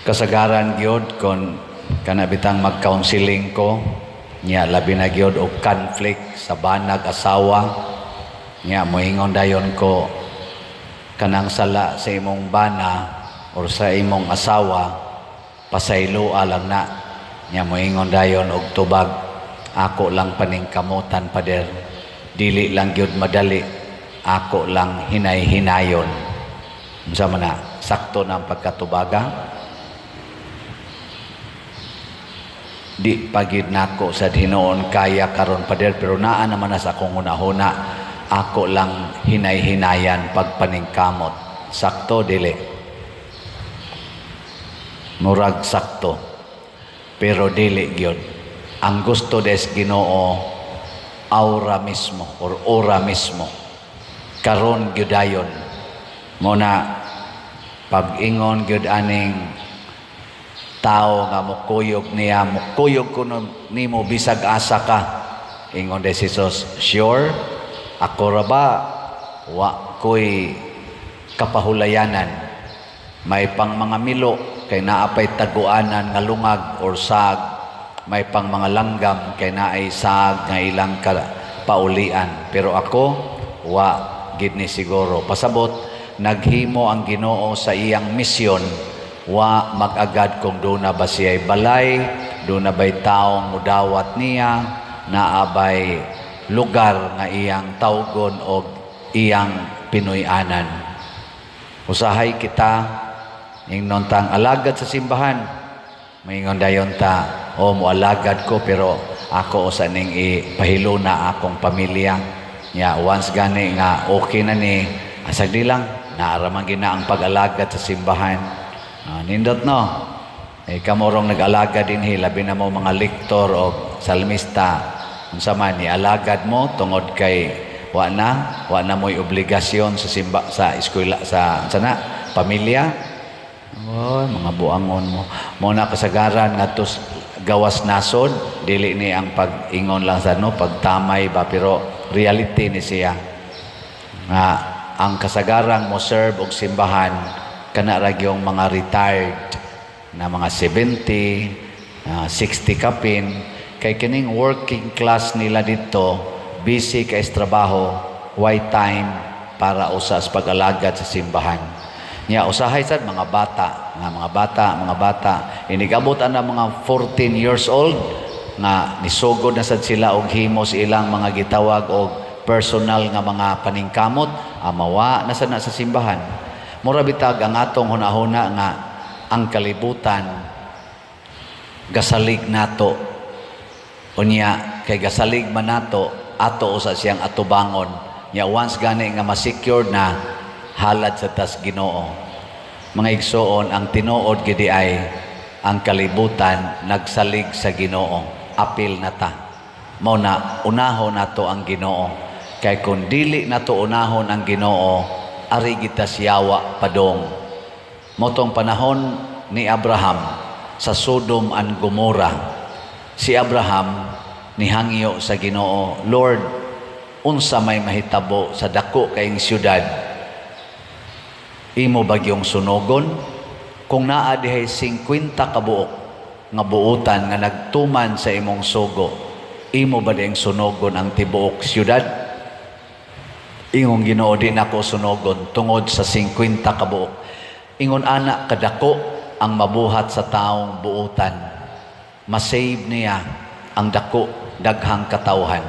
kasagaran gyud kon kanabitang mag-counseling ko nya labi na gyud og conflict sa banag asawa nya moingon dayon ko kanang sala sa imong bana or sa imong asawa pasayloa lang na nya moingon dayon og tubag ako lang paningkamutan pader dili lang gyud madali ako lang hinay-hinayon unsa man na sakto na ang pagkatubaga. Di pagid nako sa Hinoon kaya karon pader pero naa naman na sa akong hunahuna ako lang hinay-hinayan pagpaningkamot sakto dili murag sakto pero dili gyud ang gusto des Ginoo aura mismo or ora mismo karon gyudayon mo na pag-ingon gyud aning tao nga mukuyog niya, mukuyog ko nimo bisag asa ka. Ingon de Jesus, sure, ako ra ba? Wa ko'y kapahulayanan. May pang mga milo, kay naapay taguanan nga lungag or sag. May pang mga langgam, kay naay sag nga ilang paulian. Pero ako, wa gid ni siguro. Pasabot, naghimo ang Ginoo sa iyang misyon wa mag-agad kung doon na ba siya'y balay, doon na ba'y taong mudawat niya, naabay lugar nga iyang tawgon o iyang pinuyanan. Usahay kita, ingnon tang alagad sa simbahan, maingon dayon ta, o mualagad ko pero ako usa ning ipahilo na akong pamilya. Ya, once gani nga okay na ni, asag di lang, naaraman gina ang pag-alagad sa simbahan. Nindot no kamorong nag-alaga din labi na mo mga lektor o salmista unsa man ni alagad mo tungod kay wa na mo'y obligasyon sa simba sa eskwela sa sana pamilya mga buangon mo na kasagaran ngadto gawas nasod dili ni ang pag-ingon lang sa pagtamay ba pero reality ni siya nga ang kasagaran mo serve og simbahan kana ra gyung mga retired na mga 70, 60 kapin kay kining working class nila dito busy kay trabaho why time para usas pag-alagad sa simbahan nya usahay sad mga bata inigabot ana mga 14 years old nga nisugod na sad sila og himos ilang mga gitawag og personal nga mga paningkamot amawa na sad na sa simbahan. Mura bitag ang atong hunahuna nga ang kalibutan gasalig nato unya kay gasalig man nato ato usa siyang atubangon nya once gani nga ma-secure na halad sa tas Ginoo mga igsoon ang tinuod gidi ay ang kalibutan nagsalig sa Ginoo apil na ta mao na unahon nato ang Ginoo kay kun dili nato unahon ang Ginoo ari kita siyawa padong. Motong panahon ni Abraham sa Sodom and Gomorrah. Si Abraham nihangyo sa Ginoo, Lord, unsa may mahitabo sa dako kayong syudad? Imo bagyong sunogon? Kung naa dihay 50 kabuok nga buutan nga nagtuman sa imong sugo, imo ba diyang sunogon ang tibuok syudad? Ingon Ginoo di nako sunogon tungod sa 50 kabuok. Ingon ana kadako ang mabuhat sa taong buutan. Masave niya ang dako daghang katawhan.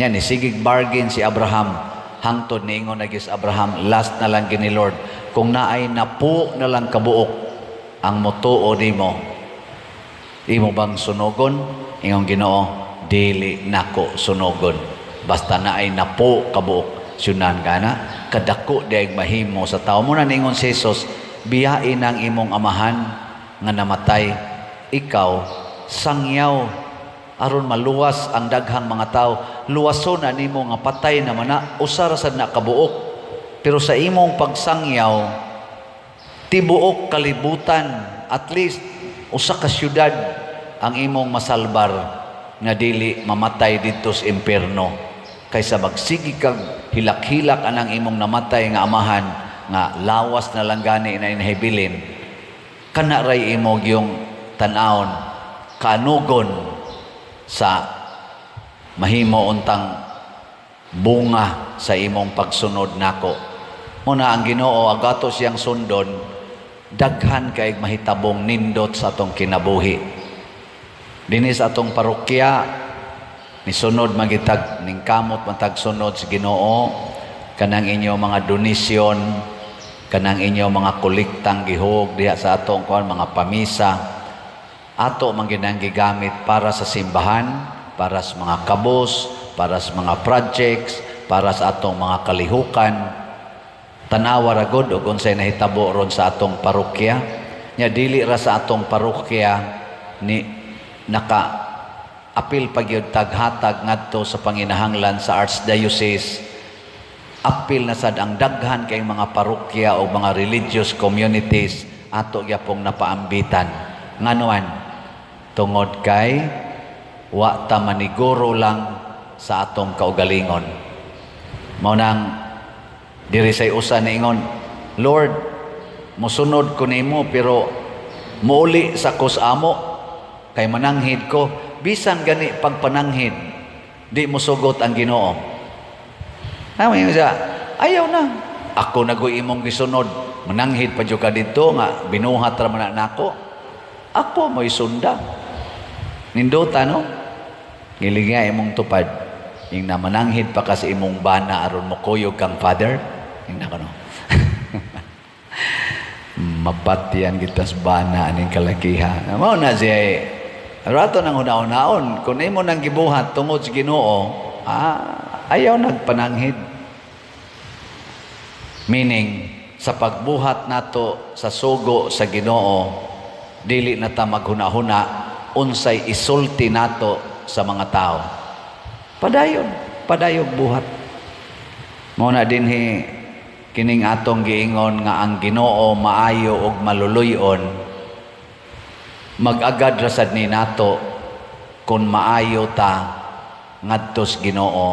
Yan sigig bargain si Abraham. Hangtod ni ingon nagis Abraham last na lang gini Lord. Kung naay napo na lang kabuok ang motuo nimo. Imo bang sunogon? Ingon Ginoo dili nako sunogon. Basta naay napo kabuok. Sunan kana kadako daig mahimo sa tao mo na ningon si Jesus biyain ang imong amahan nga namatay ikaw sangyaw aron maluwas ang daghang mga tao luwason na nimo nga patay naman na usara sad na kabuok pero sa imong pagsangyaw tibuok kalibutan at least usa ka syudad ang imong masalbar nga dili mamatay dito sa impierno kaysa magsigi kag hilak-hilak anang imong namatay nga amahan nga lawas na lang gani na inhibilin kana ray imo yung tan-awon kanugon sa mahimo untang bunga sa imong pagsunod nako. Muna ang Ginoo agato siyang sundon, daghan kay mahitabong nindot sa atong kinabuhi. Dinis atong parokya ni sunod magitag ning kamot matag sunod sa Ginoo, kanang inyo mga donasyon, kanang inyo mga kolektang gihog diha sa atong mga pamisa, ato man ginang gigamit para sa simbahan, para sa mga kabos, para sa mga projects, para sa atong mga kalihukan. Tanawa ra gud og unsay nahitabo ron sa atong parokya. Nya dili ra sa atong parokya ni naka apil pagyud taghatag ngadto sa panginahanglan sa Archdiocese. Apil na sad ang daghan kay mga parokya o mga religious communities ato gyapong napaambitan. Nganuan tungod kay wa ta maniguro lang sa atong kaugalingon. Mao nang diri say usa niingon, Lord, mosunod ko nimo pero muuli sa kusamo kay mananghid ko, bisan gani pagpananghid di mosugot ang Ginoo. Namin siya, ayaw na. Ako nagoy imong gisunod. Mananghid pa ka dito nga, binuhat ra man nako. Ako mo'y sunda. Nindota, no? Giling nga imong tupad. Yung na mananghid pa ka sa imong bana aron mo kuyog kang father. Yung na ko, no? Mapatian kita sa bana aning kalakiha. Mao na siya rato nang hunaon-hunaon. Kung imo nang gibuhat tungod sa Ginoo, ayaw nagpananghid. Meaning, sa pagbuhat nato sa sugo sa Ginoo, dili na ta maghuna-huna unsay isulti nato sa mga tao. Padayog buhat. Muna dinhi kining atong giingon nga ang Ginoo maayo og maluluyon, mag-agad ra sad ni nato kung maayo ta ngadto sa Ginoo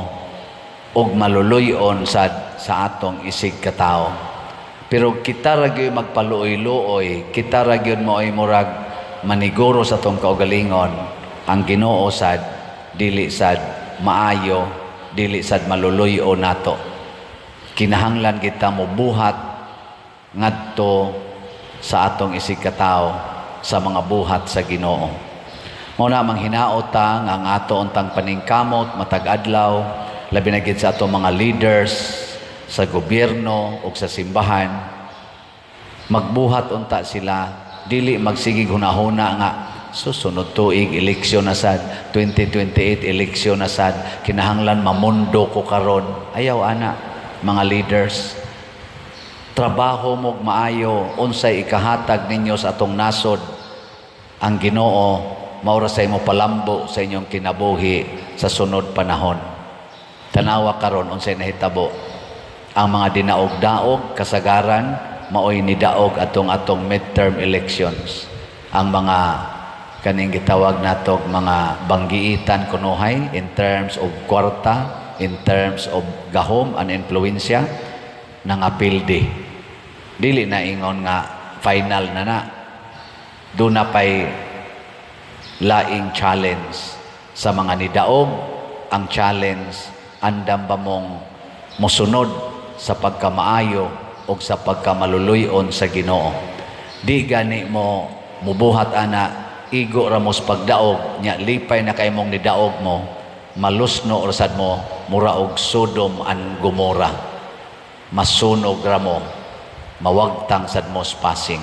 ug maluluyon sad sa atong isig katao. Pero kita ra gyud magpaluoy-luoy, kita ra gyud mo'y murag maniguro sa atong kaugalingon, ang Ginoo sad dili sad maayo, dili sad maluluyon nato. Kinahanglan kita mo buhat ngadto sa atong isig katao sa mga buhat sa Ginoo. Muna manghinaot ta nga ang ato untang paningkamot matag adlaw, labi na gid sa atong mga leaders sa gobyerno o sa simbahan, magbuhat unta sila, dili magsigig hunahuna nga susunod tuig eleksyon na sad, 2028 eleksyon na sad, kinahanglan mamundo ko karon. Ayaw ana, mga leaders. Trabaho mo maayo, unsay ikahatag ninyo sa atong nasod. Ang Ginoo maura sa imo palambo sa inyong kinabuhi sa sunod panahon. Tanawa karon unsay nahitabo. Ang mga dinaog-daog kasagaran maoy nidaog atong midterm elections. Ang mga kaning gitawag natog mga banggiitan kunuhay in terms of kwarta, in terms of gahom and influensya ng apildi. Dili na ingon nga final na. Doon na pa'y laing challenge sa mga nidaog. Ang challenge, andam ba mong musunod sa pagkamaayo o sa pagkamaluluyon sa Ginoo. Di gani mo mubuhat ana, igo ramos pagdaog, nya lipay na kay mong nidaog mo, malusno rasad mo, mura og Sodom and Gomorrah. Masunog ra mo, mawagtang sad mo spasing.